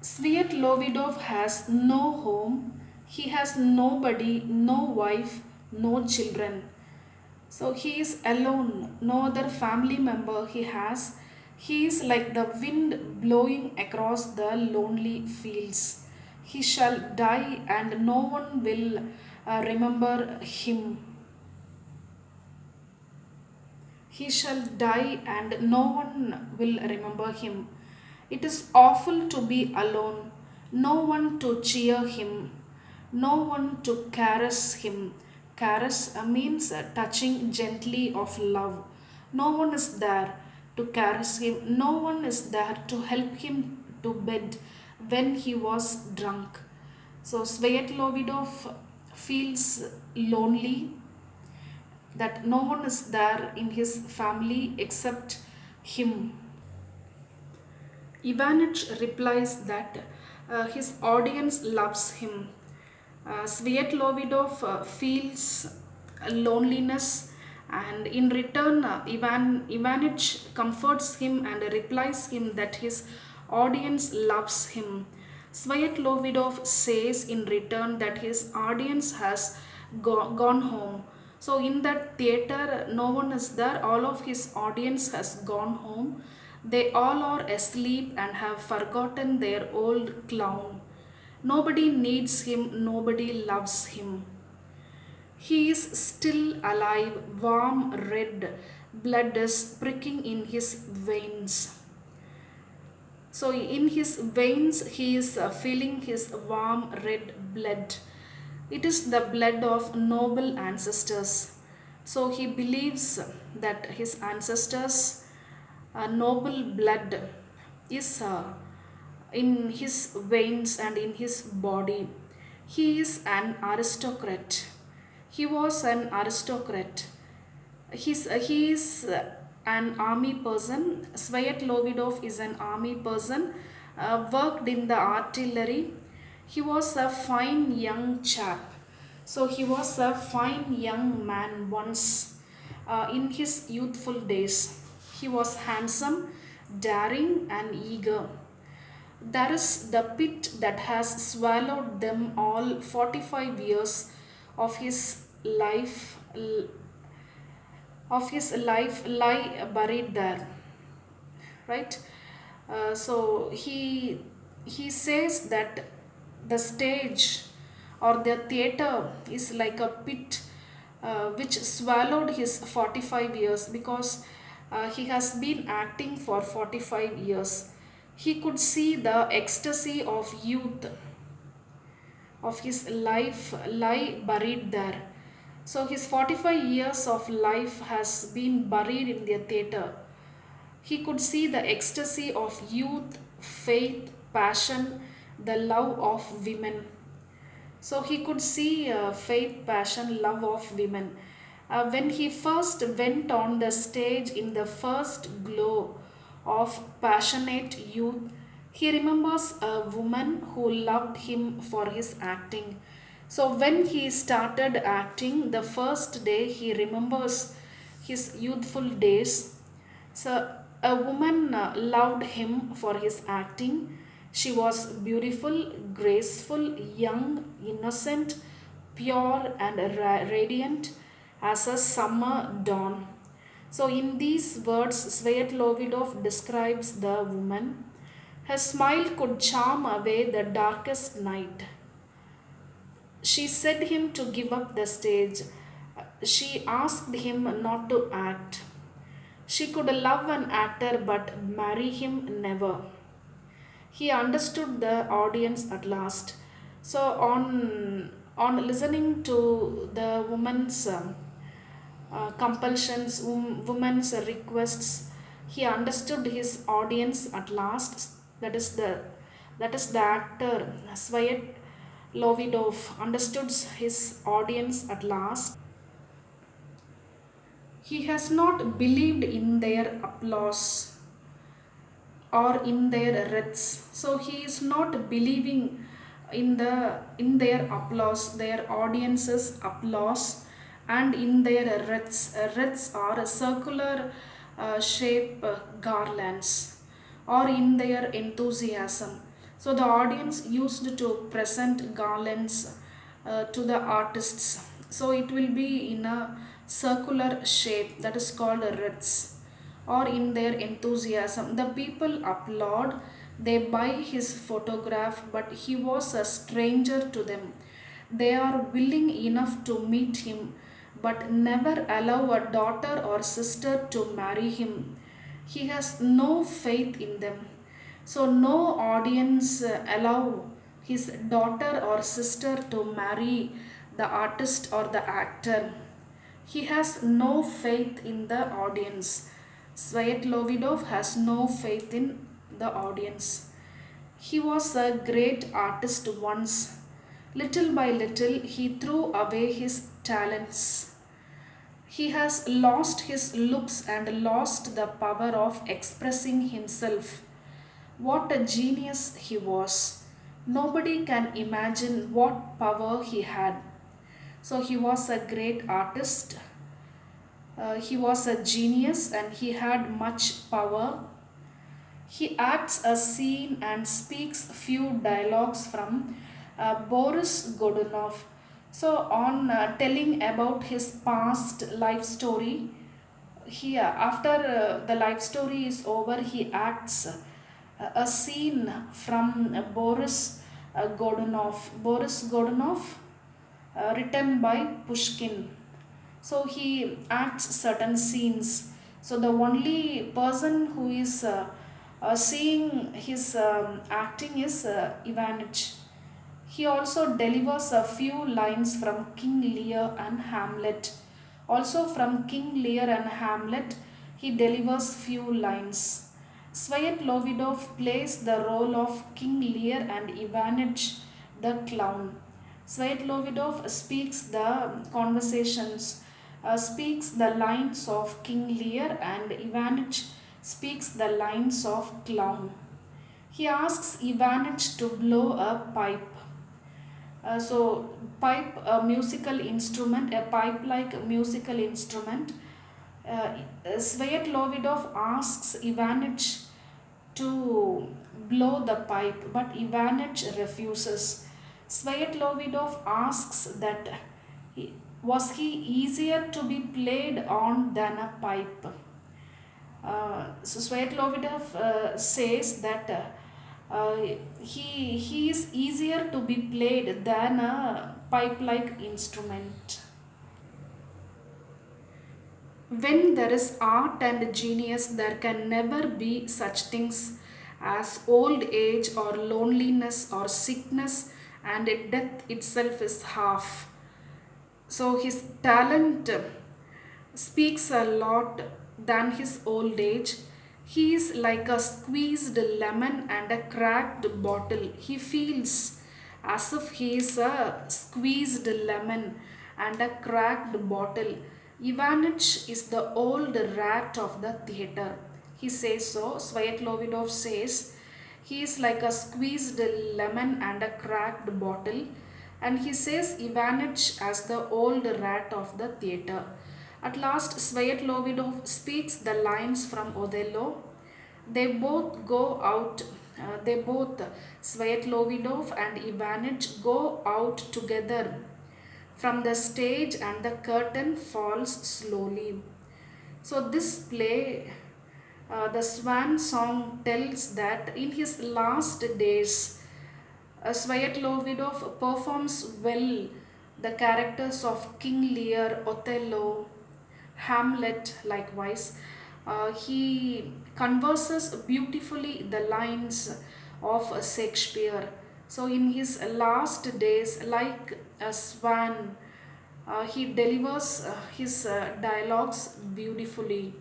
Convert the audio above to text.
Sviatlovidov has no home, he has nobody, no wife, no children. So he is alone, no other family member he has. He is like the wind blowing across the lonely fields. He shall die and no one will remember him. He shall die and no one will remember him. It is awful to be alone, no one to cheer him, no one to caress him. Caress means touching gently of love. No one is there to caress him, no one is there to help him to bed when he was drunk. So Sviatlovidov feels lonely, that no one is there in his family except him. Ivanich replies that his audience loves him. Sviatlovidov feels loneliness, and in return, Ivanich comforts him and replies him that his audience loves him. Sviatlovidov says in return that his audience has gone home. So in that theater, no one is there. All of his audience has gone home. They all are asleep and have forgotten their old clown. Nobody needs him, nobody loves him. He is still alive, warm red blood is pricking in his veins. So, in his veins, he is feeling his warm red blood. It is the blood of noble ancestors. So, he believes that his ancestors' noble blood is in his veins and in his body. He is an aristocrat. He was an aristocrat. He is an army person. Sviatlovidov is an army person, worked in the artillery. He was a fine young chap. So he was a fine young man once in his youthful days. He was handsome, daring, and eager. There is the pit that has swallowed them all. 45 years of his life lie buried there, right? So he says that the stage or the theater is like a pit which swallowed his 45 years, because he has been acting for 45 years. He could see the ecstasy of youth of his life lie buried there. So his 45 years of life has been buried in the theater. He could see the ecstasy of youth, faith, passion, the love of women. So he could see faith, passion, love of women. When he first went on the stage in the first glow of passionate youth, he remembers a woman who loved him for his acting. So when he started acting, the first day he remembers his youthful days. So a woman loved him for his acting. She was beautiful, graceful, young, innocent, pure, and radiant as a summer dawn. So, in these words, Sviatlovidov describes the woman. Her smile could charm away the darkest night. She said him to give up the stage. She asked him not to act. She could love an actor but marry him never. He understood the audience at last. So on listening to the woman's compulsions, woman's requests, he understood his audience at last. That is the actor Svayat Lovidov understood his audience at last. He has not believed in their applause or in their wreaths. So he is not believing in their applause, their audience's applause, and in their wreaths. Wreaths are a circular shape garlands, or in their enthusiasm. So the audience used to present garlands to the artists. So it will be in a circular shape, that is called wreaths, or in their enthusiasm. The people applaud, they buy his photograph, but he was a stranger to them. They are willing enough to meet him, but never allow a daughter or sister to marry him. He has no faith in them. So no audience allow his daughter or sister to marry the artist or the actor. He has no faith in the audience. Svyatlovidov has no faith in the audience. He was a great artist once. Little by little, he threw away his talents. He has lost his looks and lost the power of expressing himself. What a genius he was! Nobody can imagine what power he had. So, he was a great artist, he was a genius, and he had much power. He acts a scene and speaks few dialogues from Boris Godunov. So, on telling about his past life story, here after the life story is over, he acts a scene from Boris Godunov, written by Pushkin. So he acts certain scenes. So the only person who is seeing his acting is Ivanich. He also delivers a few lines from King Lear and Hamlet. Also from King Lear and Hamlet, he delivers few lines. Svyatlovidov plays the role of King Lear and Ivanich the clown. Svyatlovidov speaks the conversations, speaks the lines of King Lear, and Ivanich speaks the lines of clown. He asks Ivanich to blow a pipe. So pipe, a musical instrument, a pipe like musical instrument. uh, Svyatlovidov asks Ivanich to blow the pipe, but Ivanich refuses. Svyatlovidov asks that was he easier to be played on than a pipe? So Svyatlovidov says that he is easier to be played than a pipe-like instrument. When there is art and genius, there can never be such things as old age or loneliness or sickness, and death itself is half. So his talent speaks a lot than his old age. He is like a squeezed lemon and a cracked bottle. He feels as if he is a squeezed lemon and a cracked bottle. Ivanich is the old rat of the theatre. He says so. Svyatlovidov says he is like a squeezed lemon and a cracked bottle, and he says Ivanich as the old rat of the theatre. At last, Svyatlovidov speaks the lines from Othello. They both go out, Svyatlovidov and Ivanich, go out together from the stage, and the curtain falls slowly. So, this play, the Swan song, tells that in his last days, Svyatlovidov performs well the characters of King Lear, Othello, Hamlet, likewise. He converses beautifully the lines of Shakespeare. So, in his last days, like a swan, he delivers his dialogues beautifully.